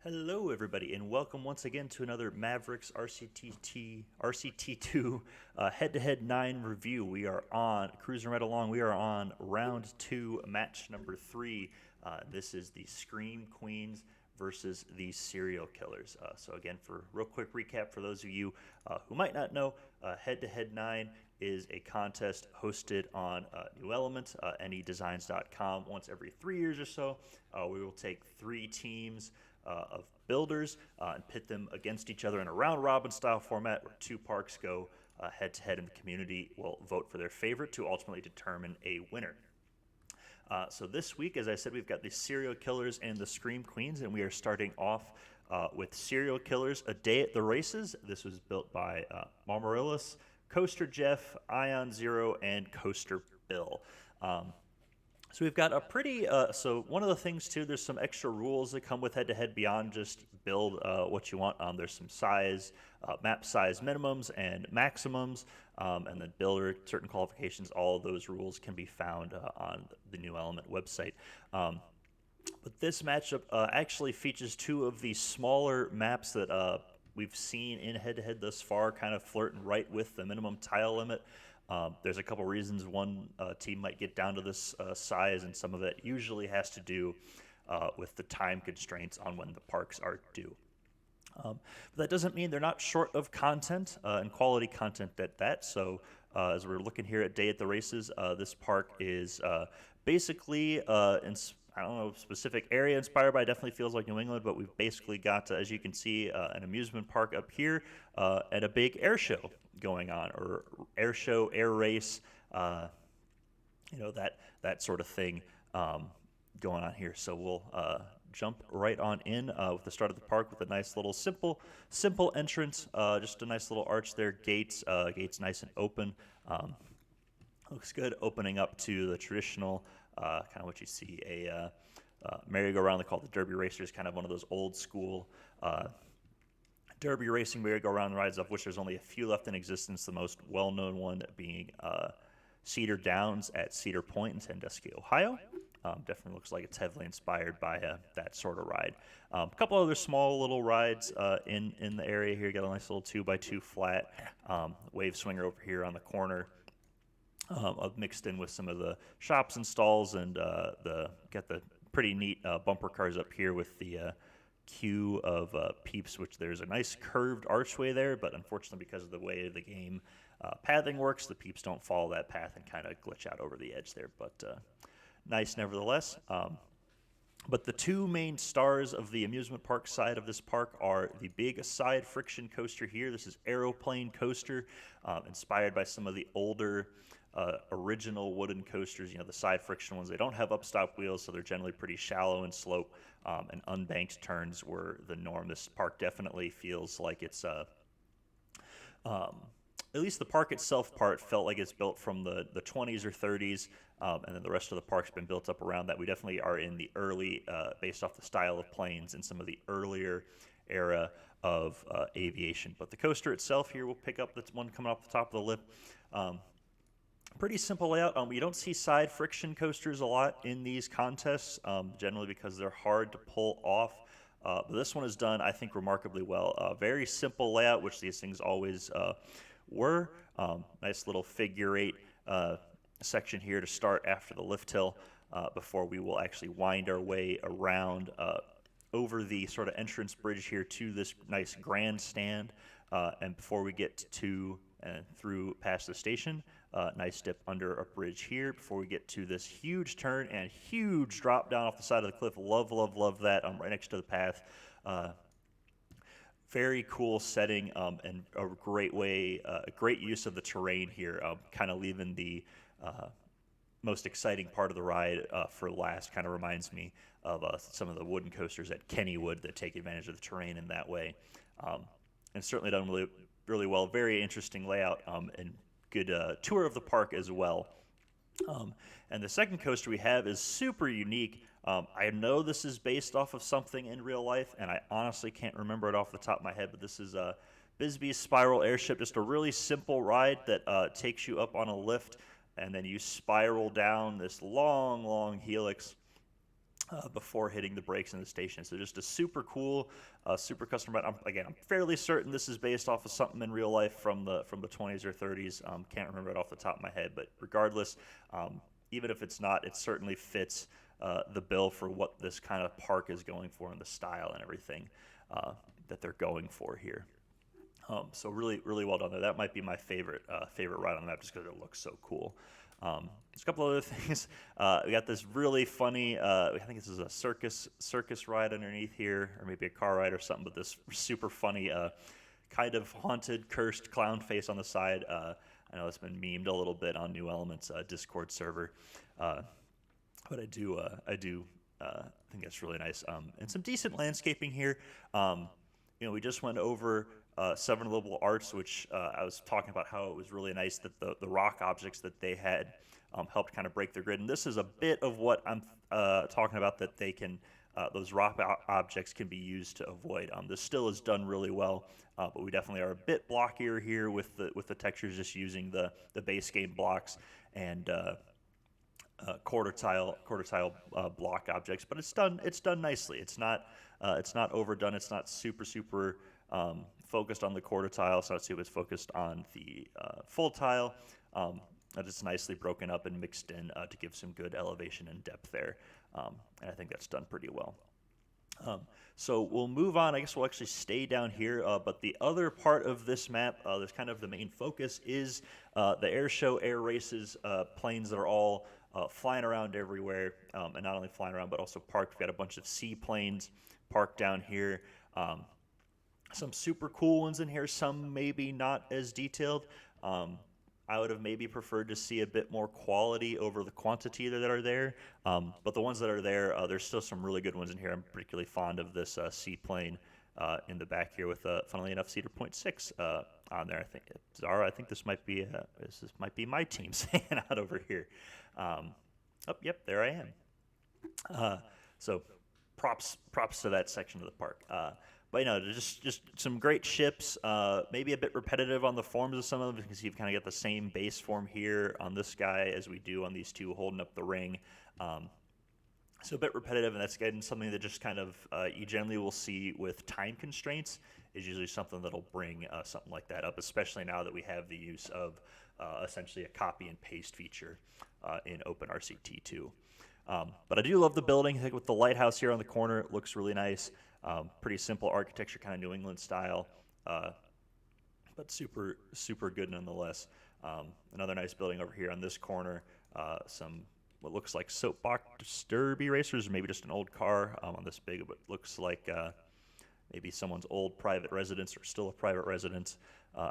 Hello, everybody, and welcome once again to another Mavericks RCT2 Head-to-Head 9 review. We are on, cruising right along, we are on round 2, match number 3. This is the Scream Queens versus the Serial Killers. So again, for real quick recap for those of you who might not know, Head-to-Head 9 is a contest hosted on New Element, nedesigns.com. Once every 3 years or so, we will take 3 teams of builders and pit them against each other in a round-robin style format where 2 parks go head-to-head, and the community will vote for their favorite to ultimately determine a winner. So this week, as I said, we've got the Serial Killers and the Scream Queens, and we are starting off with Serial Killers, A Day at the Races. This was built by Marmarillis, Coaster Jeff, Ion Zero, and Coaster Bill. So we've got a pretty, so one of the things too, there's some extra rules that come with head-to-head beyond just build what you want. There's some size, map size minimums and maximums, and then builder certain qualifications. All of those rules can be found on the New Element website. But this matchup actually features 2 of the smaller maps that we've seen in head-to-head thus far, kind of flirting right with the minimum tile limit. There's a couple reasons one team might get down to this size, and some of it usually has to do with the time constraints on when the parks are due. But that doesn't mean they're not short of content and quality content at that. So as we're looking here at Day at the Races, this park is basically I don't know, specific area inspired by. It definitely feels like New England, but we've basically got, as you can see, an amusement park up here and a big air show going on, or air show, air race, that sort of thing going on here. So we'll jump right on in with the start of the park with a nice little simple entrance, just a nice little arch there, gates nice and open. Looks good, opening up to the traditional kind of what you see, a merry-go-round. They call it the Derby Racers, kind of one of those old school Derby racing merry-go-round rides, of which there's only a few left in existence, the most well-known one being Cedar Downs at Cedar Point in Sandusky, Ohio. Definitely looks like it's heavily inspired by that sort of ride. A couple other small little rides in the area here. You got a nice little 2x2 flat wave swinger over here on the corner. Mixed in with some of the shops and stalls, and got the pretty neat bumper cars up here with the queue of peeps, which there's a nice curved archway there, but unfortunately because of the way the game pathing works, the peeps don't follow that path and kind of glitch out over the edge there, but nice nevertheless. But the 2 main stars of the amusement park side of this park are the big side friction coaster here. This is Aeroplane Coaster, inspired by some of the older original wooden coasters. The side friction ones, they don't have upstop wheels, so they're generally pretty shallow in slope, and unbanked turns were the norm. This park definitely feels like it's at least the park itself part felt like it's built from the 20s or 30s, and then the rest of the park's been built up around that. We definitely are in the early, based off the style of planes and some of the earlier era of aviation. But the coaster itself here, we'll pick up the one coming off the top of the lip. Pretty simple layout. You don't see side friction coasters a lot in these contests, generally because they're hard to pull off. But this one is done, I think, remarkably well. Very simple layout, which these things always were. Nice little figure 8 section here to start after the lift hill before we will actually wind our way around over the sort of entrance bridge here to this nice grandstand, and before we get to and through past the station, nice dip under a bridge here before we get to this huge turn and huge drop down off the side of the cliff. Love that. Right next to the path. Very cool setting, and a great way, great use of the terrain here, kind of leaving the most exciting part of the ride for last. Kind of reminds me of some of the wooden coasters at Kennywood that take advantage of the terrain in that way, and certainly done really well. Very interesting layout, and good tour of the park as well. And the second coaster we have is super unique. I know this is based off of something in real life, and I honestly can't remember it off the top of my head, but this is Bisbee's Spiral Airship, just a really simple ride that takes you up on a lift, and then you spiral down this long helix before hitting the brakes in the station. So just a super cool, super custom ride. I'm fairly certain this is based off of something in real life from the 20s or 30s. Can't remember it off the top of my head, but regardless, even if it's not, it certainly fits the bill for what this kind of park is going for and the style and everything that they're going for here. So really, really well done there. That might be my favorite ride on the map just because it looks so cool. There's a couple other things. We got this really funny, I think this is a circus ride underneath here, or maybe a car ride or something, but this super funny kind of haunted, cursed clown face on the side. I know it's been memed a little bit on New Elements Discord server, but I do think that's really nice. And some decent landscaping here. We just went over 7 Livable Arts, which I was talking about how it was really nice that the rock objects that they had helped kind of break their grid. And this is a bit of what I'm talking about, that they can, those rock objects can be used to avoid. This still is done really well, but we definitely are a bit blockier here with the textures, just using the base game blocks and quarter tile block objects. But it's done nicely. It's not overdone. It's not super focused on the quarter tile, so it's focused on the full tile. It's nicely broken up and mixed in to give some good elevation and depth there, and I think that's done pretty well. So we'll move on. I guess we'll actually stay down here, but the other part of this map, there's kind of the main focus, is the air show, air races, planes that are all flying around everywhere, and not only flying around but also parked. We've got a bunch of seaplanes parked down here. Some super cool ones in here, some maybe not as detailed. I would have maybe preferred to see a bit more quality over the quantity that are there. But the ones that are there, there's still some really good ones in here. I'm particularly fond of this seaplane in the back here with, funnily enough, Cedar Point 6 on there. I think Zara, I think this might be my team hanging out over here. Yep, there I am. So props to that section of the park. But just some great ships. Maybe a bit repetitive on the forms of some of them, because you've kind of got the same base form here on this guy as we do on these two holding up the ring. So a bit repetitive, and that's again something that just kind of you generally will see with time constraints. Is usually something that'll bring something like that up, especially now that we have the use of essentially a copy and paste feature in OpenRCT2. But I do love the building. I think with the lighthouse here on the corner, it looks really nice. Pretty simple architecture, kind of New England style, but super good nonetheless. Another nice building over here on this corner. Some what looks like soapbox derby racers, maybe just an old car on this big, but looks like maybe someone's old private residence, or still a private residence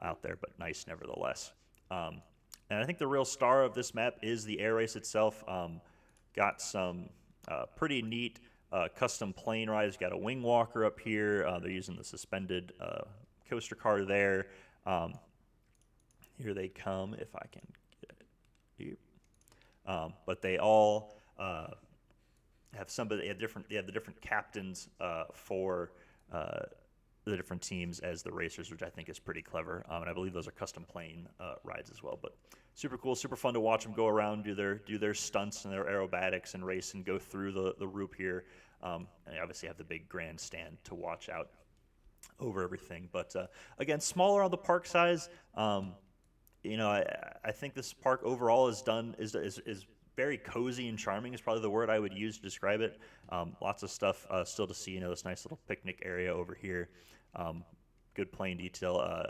out there, but nice nevertheless. And I think the real star of this map is the air race itself. Got some pretty neat custom plane rides. Got a wing walker up here. They're using the suspended coaster car there. Here they come, if I can get it. But they all have somebody. They have the different captains for the different teams as the racers, which I think is pretty clever. And I believe those are custom plane rides as well. But super cool, super fun to watch them go around, do their stunts and their aerobatics and race and go through the Roop here. And they obviously have the big grandstand to watch out over everything. But again, smaller on the park size. I think this park overall is very cozy and charming is probably the word I would use to describe it. Lots of stuff still to see. This nice little picnic area over here. Good plane detail.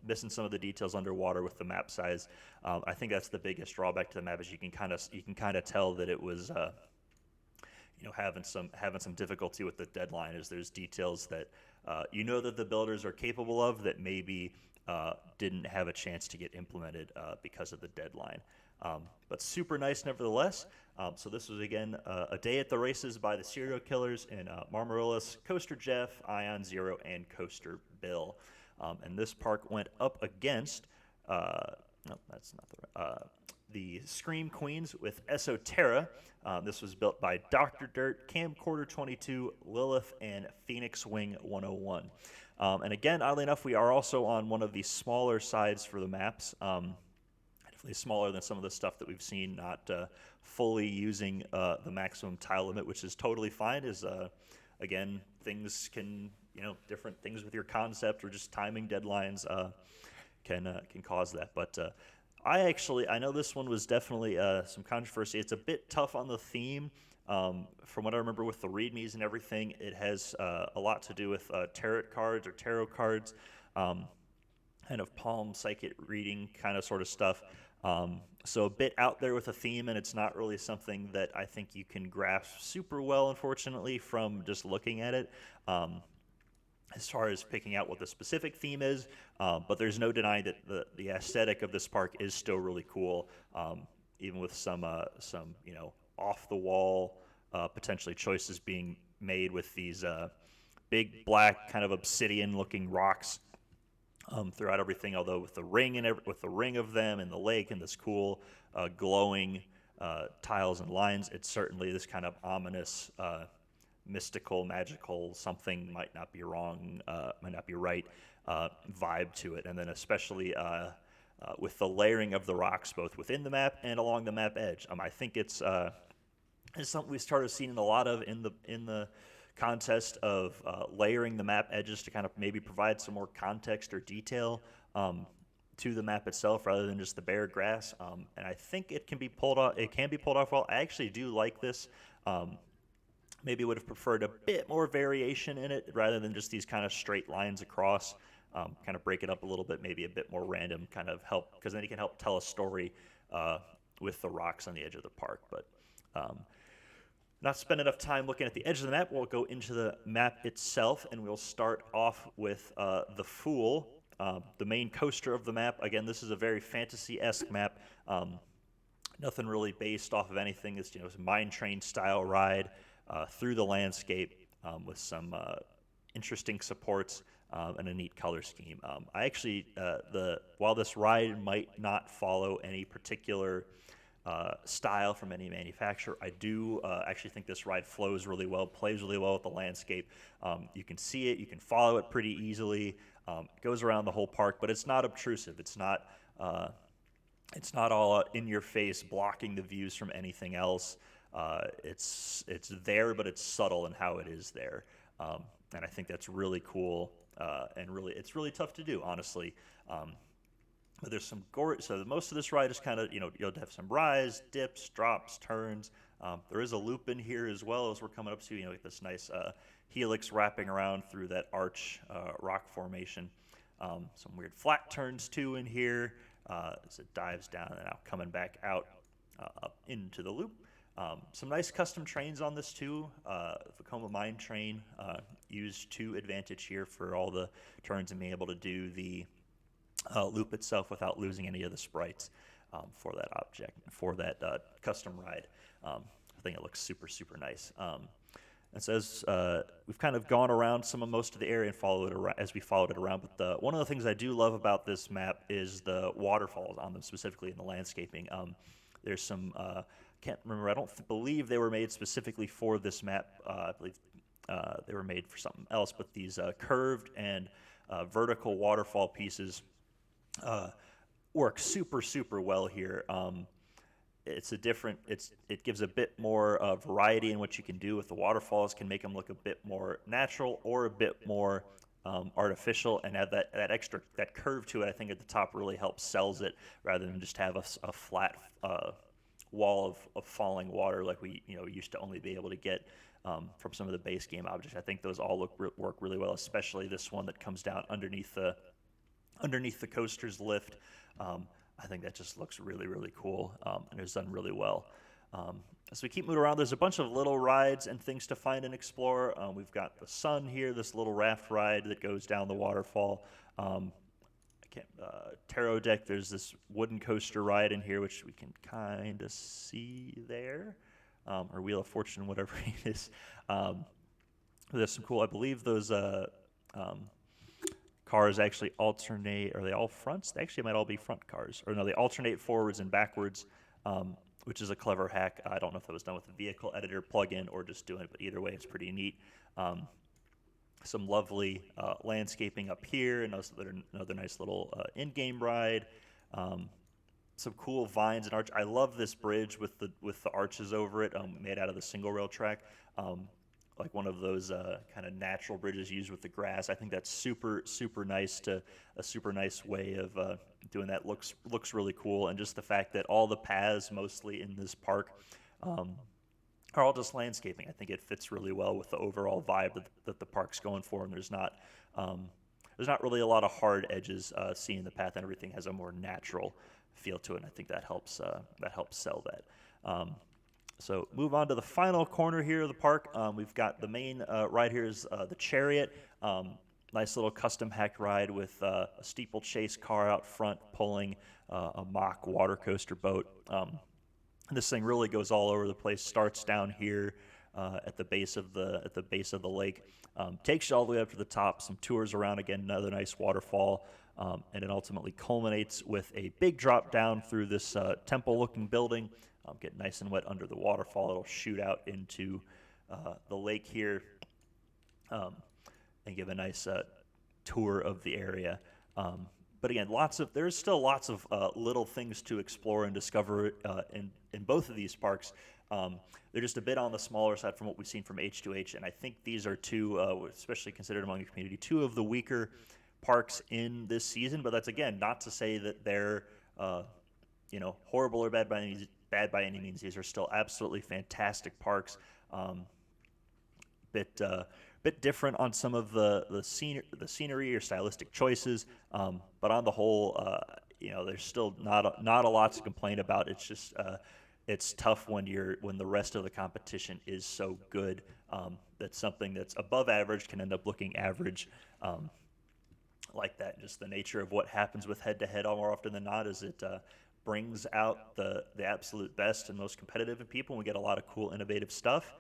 Missing some of the details underwater with the map size. I think that's the biggest drawback to the map, is you can kind of tell that it was having some difficulty with the deadline. Is there's details that that the builders are capable of that maybe didn't have a chance to get implemented because of the deadline. But super nice nevertheless. So this was, again, a day at the races by the serial killers in Marmarillis, Coaster Jeff, Ion Zero, and Coaster Bill. And this park went up against, the Scream Queens with Esoterra. This was built by Dr. Dirt, Camcorder 22, Lilith, and Phoenix Wing 101. And again, oddly enough, we are also on one of the smaller sides for the maps. I had to definitely smaller than some of the stuff that we've seen, not fully using the maximum tile limit, which is totally fine. Again, things can, different things with your concept or just timing deadlines can cause that. But I know this one was definitely some controversy. It's a bit tough on the theme. From what I remember with the readmes and everything, it has a lot to do with tarot cards or tarot cards, kind of palm psychic reading kind of sort of stuff. So a bit out there with a theme, and it's not really something that I think you can grasp super well, unfortunately, from just looking at it. As far as picking out what the specific theme is, but there's no denying that the aesthetic of this park is still really cool, even with some off the wall potentially choices being made with these big black kind of obsidian looking rocks throughout everything. Although with the ring with the ring of them and the lake and this cool glowing tiles and lines, it's certainly this kind of ominous. Mystical, magical, something might not be wrong, might not be right vibe to it. And then especially with the layering of the rocks both within the map and along the map edge. I think it's something we started seeing a lot of in the contest of layering the map edges to kind of maybe provide some more context or detail to the map itself rather than just the bare grass. And I think it can be pulled off. It can be pulled off well. I actually do like this. Maybe would have preferred a bit more variation in it rather than just these kind of straight lines across. Kind of break it up a little bit, maybe a bit more random, kind of help, because then you can help tell a story with the rocks on the edge of the park. But not spend enough time looking at the edge of the map. We'll go into the map itself, and we'll start off with the Fool, the main coaster of the map. Again, this is a very fantasy-esque map. Nothing really based off of anything. It's it's a mine train style ride through the landscape with some interesting supports and a neat color scheme. I actually, while this ride might not follow any particular style from any manufacturer, I do actually think this ride flows really well, plays really well with the landscape. You can see it, you can follow it pretty easily. It goes around the whole park, but it's not obtrusive. It's not all in your face, blocking the views from anything else. It's there, but it's subtle in how it is there, and I think that's really cool. And really, it's really tough to do, honestly. But there's some so most of this ride is kind of you'll have some rise, dips, drops, turns. There is a loop in here as well as we're coming up to this nice helix wrapping around through that arch rock formation. Some weird flat turns too in here as it dives down and now coming back out up into the loop. Some nice custom trains on this too. The Vekoma Mine train used to advantage here for all the turns and being able to do the loop itself without losing any of the sprites for that custom ride. I think it looks super, super nice. And so as we've kind of gone around most of the area and followed it around. But one of the things I do love about this map is the waterfalls on them, specifically in the landscaping. There's some can't remember. I don't believe they were made specifically for this map. I believe they were made for something else. But these curved and vertical waterfall pieces work super, super well here. It gives a bit more variety in what you can do with the waterfalls. Can make them look a bit more natural or a bit more artificial, and have that curve to it. I think at the top really helps sells it rather than just have a flat wall of falling water like we used to only be able to get from some of the base game objects. I think those all work really well, especially this one that comes down underneath the coaster's lift. I think that just looks really, really cool and is done really well. As we keep moving around, there's a bunch of little rides and things to find and explore. We've got the Sun here, this little raft ride that goes down the waterfall. Tarot deck, there's this wooden coaster ride in here, which we can kind of see there, or Wheel of Fortune, whatever it is. There's some cool, I believe those cars actually alternate. Are they all fronts? They actually might all be front cars. Or no, they alternate forwards and backwards, which is a clever hack. I don't know if that was done with the vehicle editor plugin or just doing it, but either way, it's pretty neat. Some lovely landscaping up here, and another nice little in-game ride. some cool vines and arch. I love this bridge with the arches over it, made out of the single rail track, like one of those kind of natural bridges used with the grass. I think that's super nice, to a super nice way of doing that. Looks really cool, and just the fact that all the paths mostly in this park are all just landscaping. I think it fits really well with the overall vibe that the park's going for, and there's not really a lot of hard edges. Seeing the path and everything has a more natural feel to it, and I think that helps sell that. So move on to the final corner here of the park. We've got the main ride here is the Chariot. Nice little custom hacked ride with a steeplechase car out front pulling a mock water coaster boat. This thing really goes all over the place. Starts down here at the base of the lake, takes you all the way up to the top. Some tours around again, another nice waterfall, and it ultimately culminates with a big drop down through this temple-looking building. Get nice and wet under the waterfall. It'll shoot out into the lake here, and give a nice tour of the area. But again, there's still lots of little things to explore and discover in both of these parks. They're just a bit on the smaller side from what we've seen from H2H, and I think these are two, especially considered among the community, two of the weaker parks in this season. But that's, again, not to say that they're horrible or bad by any means. These are still absolutely fantastic parks. Bit different on some of the scenery or stylistic choices, but on the whole, there's still not a lot to complain about. It's just it's tough when the rest of the competition is so good that something that's above average can end up looking average, like that. Just the nature of what happens with head-to-head more often than not is it brings out the absolute best and most competitive in people, and we get a lot of cool, innovative stuff.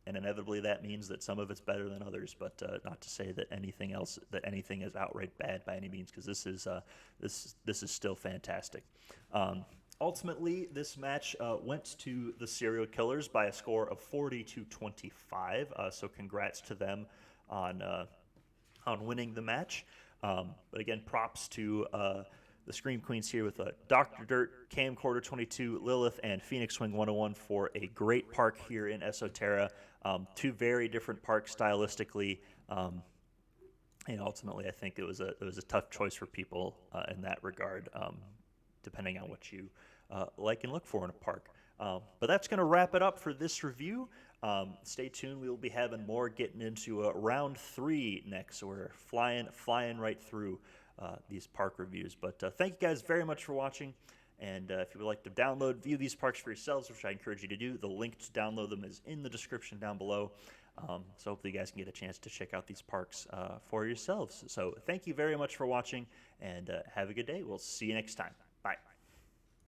And inevitably that means that some of it's better than others, but not to say that anything is outright bad by any means, because this is still fantastic. Ultimately, this match went to the Serial Killers by a score of 40-25. So congrats to them on winning the match. But again, props to the Scream Queens here with Dr. Dirt, Camcorder 22, Lilith, and Phoenix Swing 101 for a great park here in Esoterra. Two very different parks stylistically, and ultimately I think it was a tough choice for people in that regard, depending on what you like and look for in a park. But that's going to wrap it up for this review. Stay tuned. We will be having more getting into round 3 next, so we're flying right through these park reviews. But thank you guys very much for watching. And if you would like to view these parks for yourselves, which I encourage you to do, the link to download them is in the description down below. So hopefully you guys can get a chance to check out these parks for yourselves. So thank you very much for watching, and have a good day. We'll see you next time. Bye.